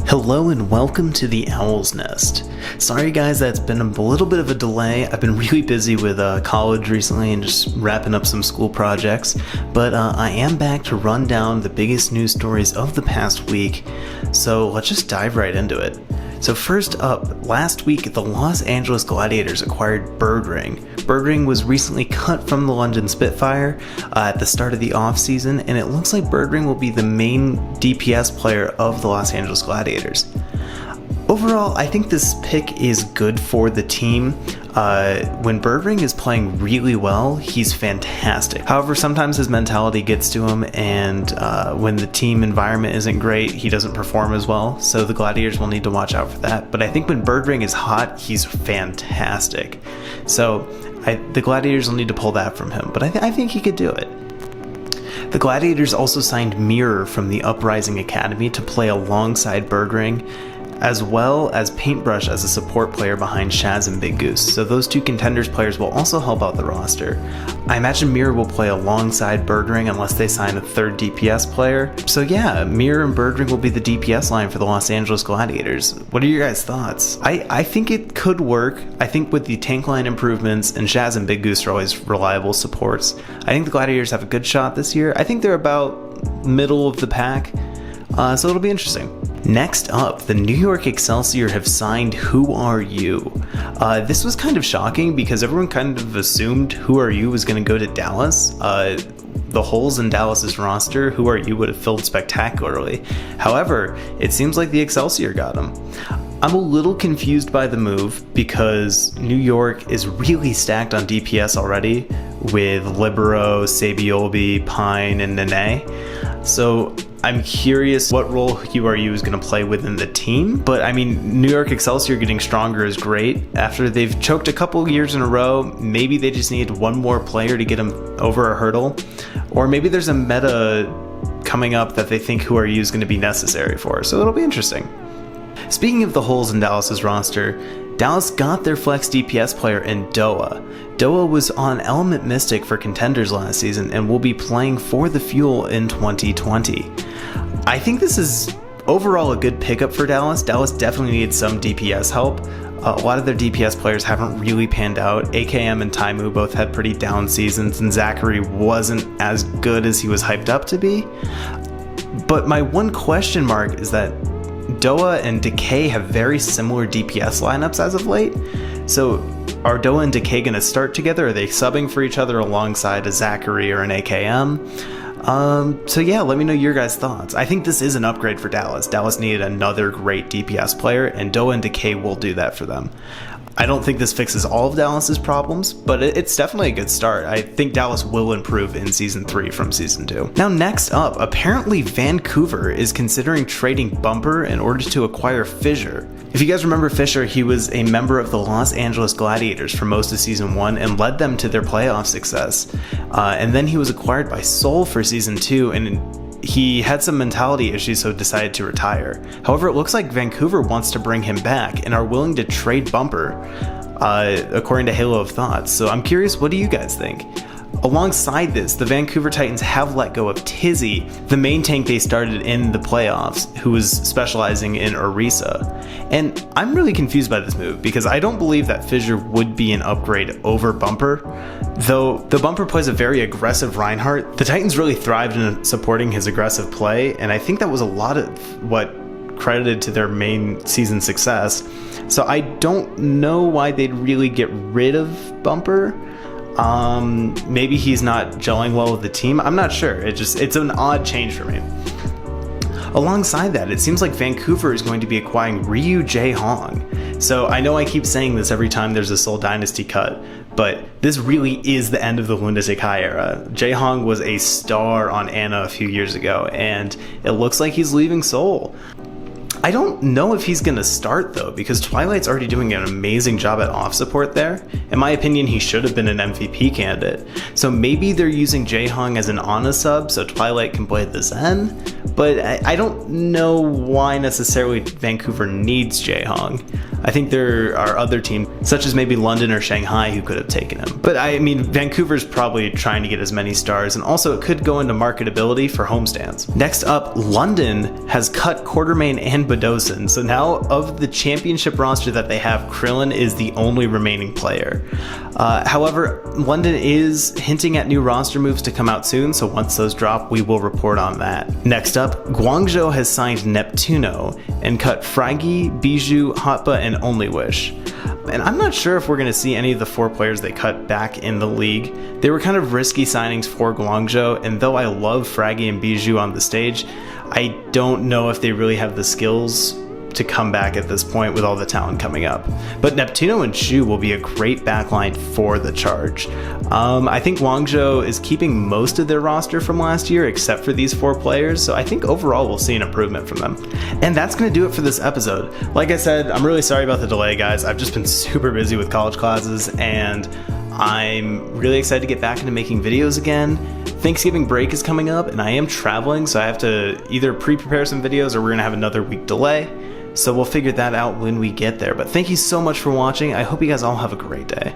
Hello and welcome to the Owl's Nest. Sorry guys, that's been a little bit of a delay. I've been really busy with college recently and just wrapping up some school projects, but I am back to run down the biggest news stories of the past week, so let's just dive right into it. So first up, last week the Los Angeles Gladiators acquired Birdring. Birdring was recently cut from the London Spitfire at the start of the offseason, and it looks like Birdring will be the main DPS player of the Los Angeles Gladiators. Overall, I think this pick is good for the team. When Birdring is playing really well, he's fantastic. However, sometimes his mentality gets to him, and when the team environment isn't great, he doesn't perform as well, so the Gladiators will need to watch out for that. But I think when Birdring is hot, he's fantastic. So the Gladiators will need to pull that from him, but I think he could do it. The Gladiators also signed Mirror from the Uprising Academy to play alongside Birdring, as well as Paintbrush as a support player behind Shaz and Big Goose, so those two Contenders players will also help out the roster. I imagine Mirror will play alongside Birdring unless they sign a third DPS player. So yeah, Mirror and Birdring will be the DPS line for the Los Angeles Gladiators. What are your guys' thoughts? I think it could work. I think with the tank line improvements, and Shaz and Big Goose are always reliable supports, I think the Gladiators have a good shot this year. I think they're about middle of the pack, so it'll be interesting. Next up, the New York Excelsior have signed WHORU. This was kind of shocking because everyone kind of assumed WHORU was going to go to Dallas. The holes in Dallas's roster, WHORU would have filled spectacularly. However, it seems like the Excelsior got him. I'm a little confused by the move because New York is really stacked on DPS already with Libero, Sabiobi, Pine, and Nene. So I'm curious what role WHORU is going to play within the team. But I mean, New York Excelsior getting stronger is great. After they've choked a couple years in a row, maybe they just need one more player to get them over a hurdle. Or maybe there's a meta coming up that they think WHORU is going to be necessary for. So it'll be interesting. Speaking of the holes in Dallas's roster, Dallas got their flex DPS player in Doa. Doa was on Element Mystic for Contenders last season and will be playing for the Fuel in 2020. I think this is overall a good pickup for Dallas. Dallas definitely needs some DPS help. A lot of their DPS players haven't really panned out. AKM and Taimu both had pretty down seasons, and Zachary wasn't as good as he was hyped up to be. But my one question mark is that Doa and Decay have very similar DPS lineups as of late. So are Doa and Decay going to start together? Are they subbing for each other alongside a Zachary or an AKM? So yeah, let me know your guys' thoughts. I think this is an upgrade for Dallas. Dallas needed another great DPS player, and Doa and Decay will do that for them. I don't think this fixes all of Dallas's problems, but it's definitely a good start. I think Dallas will improve in Season 3 from Season 2. Now next up, apparently Vancouver is considering trading Bumper in order to acquire Fissure. If you guys remember Fissure, he was a member of the Los Angeles Gladiators for most of Season 1 and led them to their playoff success. And then he was acquired by Seoul for Season 2, and he had some mentality issues, so decided to retire. However, it looks like Vancouver wants to bring him back and are willing to trade Bumper, according to Halo of Thoughts. So I'm curious, what do you guys think? Alongside this, the Vancouver Titans have let go of Tizzy, the main tank they started in the playoffs, who was specializing in Orisa. And I'm really confused by this move because I don't believe that Fissure would be an upgrade over Bumper. Though the Bumper plays a very aggressive Reinhardt, the Titans really thrived in supporting his aggressive play, and I think that was a lot of what credited to their main season success. So I don't know why they'd really get rid of Bumper. Maybe he's not gelling well with the team. I'm not sure. It's an odd change for me. Alongside that, it seems like Vancouver is going to be acquiring Ryu Jae Hong. So I know I keep saying this every time there's a Seoul Dynasty cut, but this really is the end of the Lunatic High era. Jae Hong was a star on Ana a few years ago, and it looks like he's leaving Seoul. I don't know if he's going to start though, because Twilight's already doing an amazing job at off support there. In my opinion, he should have been an MVP candidate. So maybe they're using Jae Hong as an Ana sub so Twilight can play the Zen, but I don't know why necessarily Vancouver needs Jae Hong. I think there are other teams, such as maybe London or Shanghai, who could have taken him. But I mean, Vancouver's probably trying to get as many stars, and also it could go into marketability for homestands. Next up, London has cut Quartermain and Guidosin. So now of the championship roster that they have, Krillin is the only remaining player. However, London is hinting at new roster moves to come out soon, so once those drop, we will report on that. Next up, Guangzhou has signed Neptuno and cut Fragi, Bijou, Hotba, and Only Wish. And I'm not sure if we're going to see any of the 4 players they cut back in the league. They were kind of risky signings for Guangzhou, and though I love Fragi and Bijou on the stage, I don't know if they really have the skills to come back at this point with all the talent coming up. But Neptuno and Shu will be a great backline for the Charge. I think Guangzhou is keeping most of their roster from last year except for these 4 players, so I think overall we'll see an improvement from them. And that's going to do it for this episode. Like I said, I'm really sorry about the delay, guys. I've just been super busy with college classes, and I'm really excited to get back into making videos again. Thanksgiving break is coming up, and I am traveling, so I have to either pre-prepare some videos or we're going to have another week delay. So we'll figure that out when we get there. But thank you so much for watching. I hope you guys all have a great day.